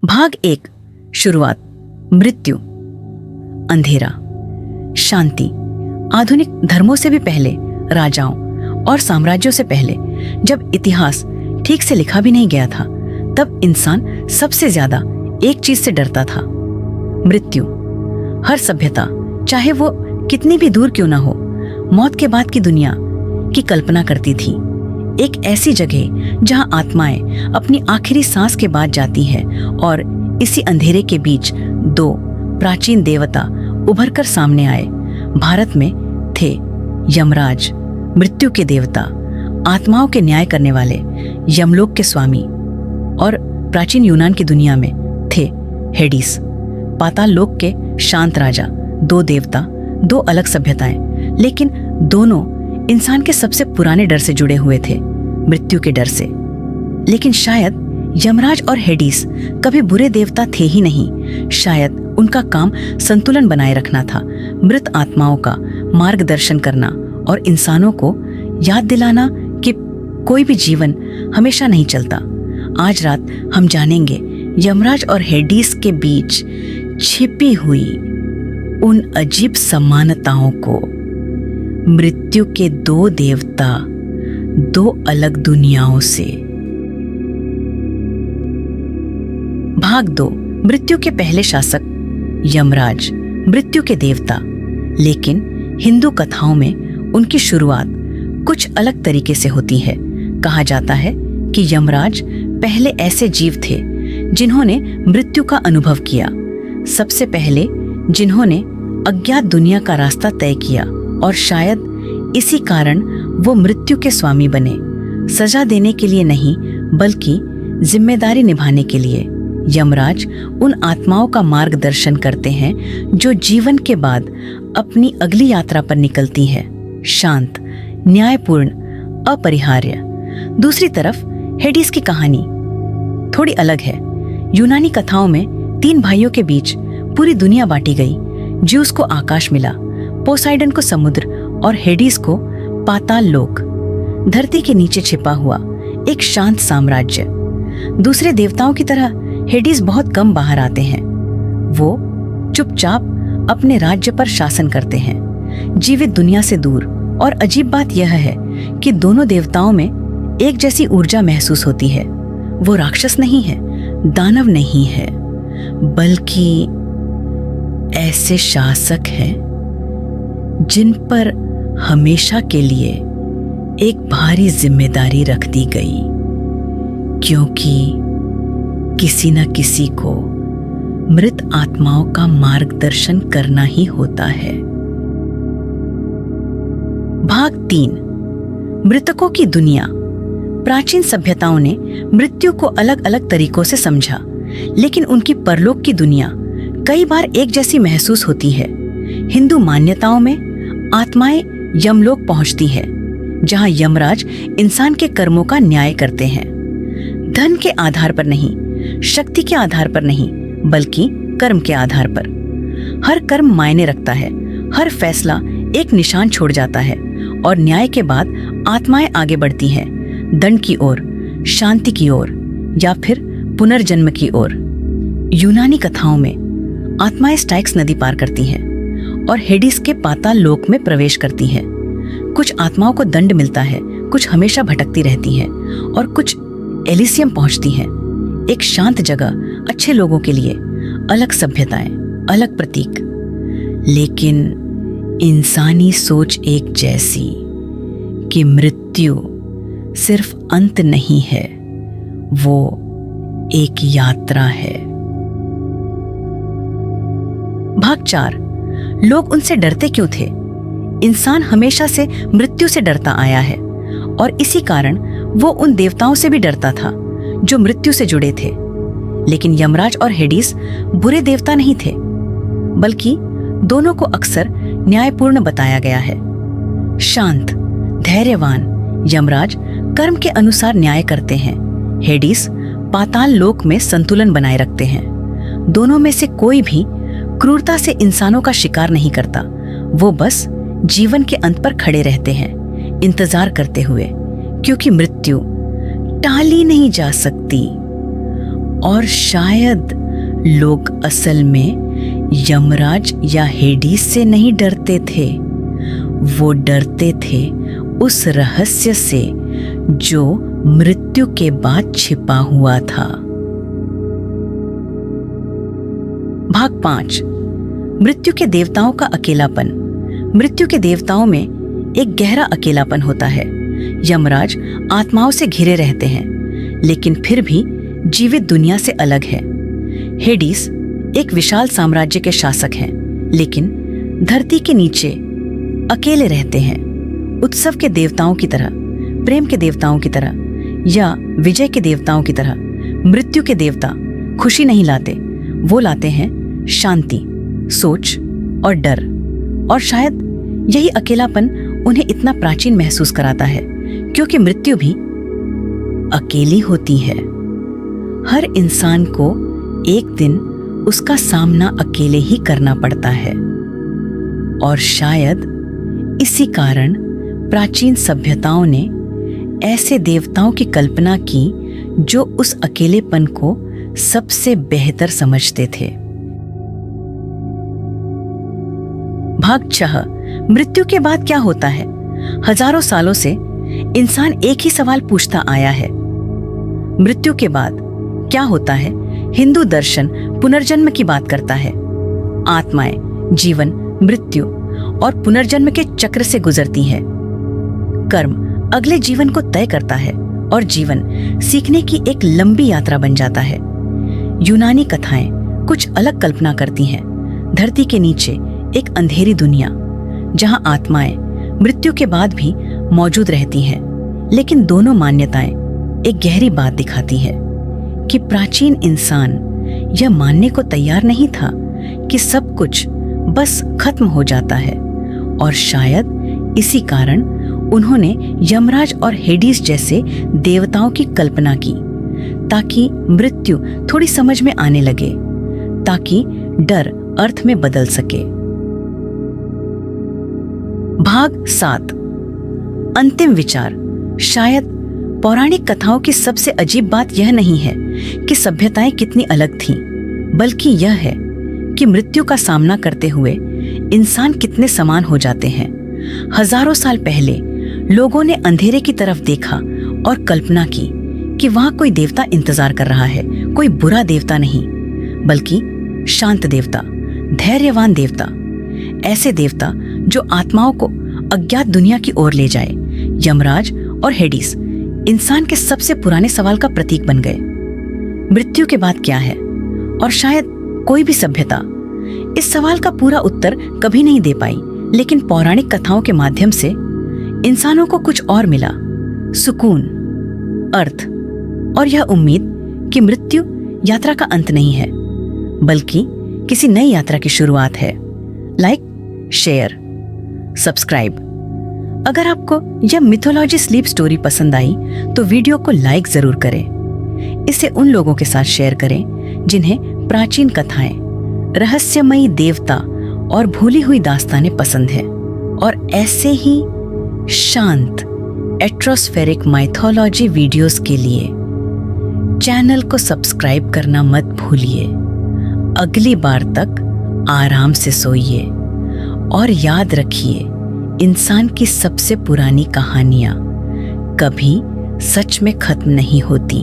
भाग 1 शुरुआत। मृत्यु, अंधेरा, शांति। आधुनिक धर्मों से भी पहले, राजाओं और साम्राज्यों से पहले, जब इतिहास ठीक से लिखा भी नहीं गया था, तब इंसान सबसे ज्यादा एक चीज से डरता था, मृत्यु। हर सभ्यता, चाहे वो कितनी भी दूर क्यों ना हो, मौत के बाद की दुनिया की कल्पना करती थी। एक ऐसी जगह जहां आत्माएं अपनी आखिरी सांस के बाद जाती है। और इसी अंधेरे के बीच दो प्राचीन देवता उभर कर सामने आए। भारत में थे यमराज, मृत्यु के देवता, आत्माओं के न्याय करने वाले, यमलोक के स्वामी। और प्राचीन यूनान की दुनिया में थे हेडिस, पाताल लोक के शांत राजा। दो देवता, दो अलग सभ्यताएं, लेकिन दोनों इंसान के सबसे पुराने डर से जुड़े हुए थे, मृत्यु के डर से। लेकिन शायद यमराज और हेडिस कभी बुरे देवता थे ही नहीं। शायद उनका काम संतुलन बनाए रखना था, मृत आत्माओं का मार्गदर्शन करना और इंसानों को याद दिलाना कि कोई भी जीवन हमेशा नहीं चलता। आज रात हम जानेंगे यमराज और हेडिस के बीच छिपी हुई उन अजीब समानताओं को। मृत्यु के दो देवता, दो अलग दुनियाओं से। भाग 2, मृत्यु के पहले शासक यमराज, मृत्यु के देवता। लेकिन हिंदू कथाओं में उनकी शुरुआत कुछ अलग तरीके से होती है। कहा जाता है कि यमराज पहले ऐसे जीव थे जिन्होंने मृत्यु का अनुभव किया, सबसे पहले जिन्होंने अज्ञात दुनिया का रास्ता तय किया। और शायद इसी कारण वो मृत्यु के स्वामी बने, सजा देने के लिए नहीं बल्कि जिम्मेदारी निभाने के लिए। यमराज उन आत्माओं का मार्गदर्शन करते हैं जो जीवन के बाद अपनी अगली यात्रा पर निकलती है, शांत, न्यायपूर्ण, अपरिहार्य। दूसरी तरफ हेडिस की कहानी थोड़ी अलग है। यूनानी कथाओं में 3 भाइयों के बीच पूरी दुनिया बांटी गई। ज्यूस को आकाश मिला, पोसाइडन को समुद्र और हेडिस को पाताल लोक, धरती के नीचे छिपा हुआ एक शांत साम्राज्य। दूसरे देवताओं की तरह हेडिस बहुत कम बाहर आते हैं। वो चुपचाप अपने राज्य पर शासन करते हैं, जीवित दुनिया से दूर। और अजीब बात यह है कि दोनों देवताओं में एक जैसी ऊर्जा महसूस होती है। वो राक्षस नहीं है, दानव नहीं है, बल्कि ऐसे शासक हैं जिन पर हमेशा के लिए एक भारी जिम्मेदारी रख दी गई, क्योंकि किसी न किसी को मृत आत्माओं का मार्गदर्शन करना ही होता है। भाग 3, मृतकों की दुनिया। प्राचीन सभ्यताओं ने मृत्यु को अलग अलग तरीकों से समझा, लेकिन उनकी परलोक की दुनिया कई बार एक जैसी महसूस होती है। हिंदू मान्यताओं में आत्माएं यमलोक पहुंचती है, जहां यमराज इंसान के कर्मों का न्याय करते हैं। धन के आधार पर नहीं, शक्ति के आधार पर नहीं, बल्कि कर्म के आधार पर। हर कर्म मायने रखता है, हर फैसला एक निशान छोड़ जाता है। और न्याय के बाद आत्माएं आगे बढ़ती हैं, दंड की ओर, शांति की ओर, या फिर पुनर्जन्म की ओर। यूनानी कथाओं में आत्माएं स्टाइक्स नदी पार करती हैं और हेडिस के पाताल लोक में प्रवेश करती हैं। कुछ आत्माओं को दंड मिलता है, कुछ हमेशा भटकती रहती हैं, और कुछ एलिसियम पहुंचती हैं, एक शांत जगह, अच्छे लोगों के लिए, अलग सभ्यताएं, अलग प्रतीक। लेकिन इंसानी सोच एक जैसी कि मृत्यु सिर्फ अंत नहीं है, वो एक यात्रा है। भाग 4, लोग उनसे डरते क्यों थे? इंसान हमेशा से मृत्यु से डरता आया है, और इसी कारण वो उन देवताओं से भी डरता था जो मृत्यु से जुड़े थे। लेकिन यमराज और हेडिस बुरे देवता नहीं थे, बल्कि दोनों को अक्सर न्यायपूर्ण बताया गया है। शांत, धैर्यवान यमराज कर्म के अनुसार न्याय करते हैं, हेडिस पाताल लोक में संतुलन बनाए रखते हैं। दोनों में से कोई भी क्रूरता से इंसानों का शिकार नहीं करता। वो बस जीवन के अंत पर खड़े रहते हैं, इंतजार करते हुए, क्योंकि मृत्यु टाली नहीं जा सकती और शायद लोग असल में यमराज या हेडिस से नहीं डरते थे, वो डरते थे उस रहस्य से जो मृत्यु के बाद छिपा हुआ था। भाग 5, मृत्यु के देवताओं का अकेलापन। मृत्यु के देवताओं में एक गहरा अकेलापन होता है। यमराज आत्माओं से घिरे रहते हैं, लेकिन फिर भी जीवित दुनिया से अलग है। हेडिस एक विशाल साम्राज्य के शासक हैं, लेकिन धरती के नीचे अकेले रहते हैं। उत्सव के देवताओं की तरह, प्रेम के देवताओं की तरह या विजय के देवताओं की तरह मृत्यु के देवता खुशी नहीं लाते, वो लाते हैं शांति, सोच और डर। और शायद यही अकेलापन उन्हें इतना प्राचीन महसूस कराता है, क्योंकि मृत्यु भी अकेली होती है। हर इंसान को एक दिन उसका सामना अकेले ही करना पड़ता है, और शायद इसी कारण प्राचीन सभ्यताओं ने ऐसे देवताओं की कल्पना की जो उस अकेलेपन को सबसे बेहतर समझते थे। भाग 6, मृत्यु के बाद क्या होता है। हजारों सालों से इंसान एक ही सवाल पूछता आया है, मृत्यु के बाद क्या होता है। हिंदू दर्शन पुनर्जन्म की बात करता है। आत्माएं जीवन, मृत्यु और पुनर्जन्म के चक्र से गुजरती हैं। कर्म अगले जीवन को तय करता है और जीवन सीखने की एक लंबी यात्रा बन जाता है। यूनानी कथाएं कुछ अलग कल्पना करती हैं। धरती के नीचे एक अंधेरी दुनिया जहां आत्माएं मृत्यु के बाद भी मौजूद रहती हैं, लेकिन दोनों मान्यताएं एक गहरी बात दिखाती हैं कि प्राचीन इंसान यह मानने को तैयार नहीं था कि सब कुछ बस खत्म हो जाता है, और शायद इसी कारण उन्होंने यमराज और हेडिस जैसे देवताओं की कल्पना की, ताकि मृत्यु थोड़ी समझ में आने लगे, ताकि डर अर्थ में बदल सके। भाग 7, अंतिम विचार। शायद पौराणिक कथाओं की सबसे अजीब बात यह नहीं है कि सभ्यताएं कितनी अलग थीं, बल्कि यह है कि मृत्यु का सामना करते हुए इंसान कितने समान हो जाते हैं। हजारों साल पहले लोगों ने अंधेरे की तरफ देखा और कल्पना की कि वहां कोई देवता इंतजार कर रहा है, कोई बुरा देवता नहीं, बल्कि शांत देवता, धैर्यवान देवता, ऐसे देवता जो आत्माओं को अज्ञात दुनिया की ओर ले जाए। यमराज और हेडिस इंसान के सबसे पुराने सवाल का प्रतीक बन गए। मृत्यु के बाद क्या है? और शायद कोई भी सभ्यता इस सवाल का पूरा उत्तर कभी नहीं दे पाई, लेकिन पौराणिक कथाओं के माध्यम से इंसानों को कुछ और मिला, सुकून, अर्थ और यह उम्मीद कि मृत्यु यात्रा का अंत नहीं है, बल्कि किसी नई यात्रा की शुरुआत है। Like, share, subscribe. अगर आपको यह मिथोलॉजी स्लीप स्टोरी पसंद आई तो वीडियो को लाइक जरूर करें। इसे उन लोगों के साथ शेयर करें जिन्हें प्राचीन कथाएं, रहस्यमयी देवता और भूली हुई दास्तानें पसंद हैं। और ऐसे ही शांत एट्रोस्फेरिक माइथोलॉजी वीडियोस के लिए चैनल को सब्सक्राइब करना मत भूलिए। अगली बार तक आराम से सोइए और याद रखिए, इंसान की सबसे पुरानी कहानियां कभी सच में खत्म नहीं होती।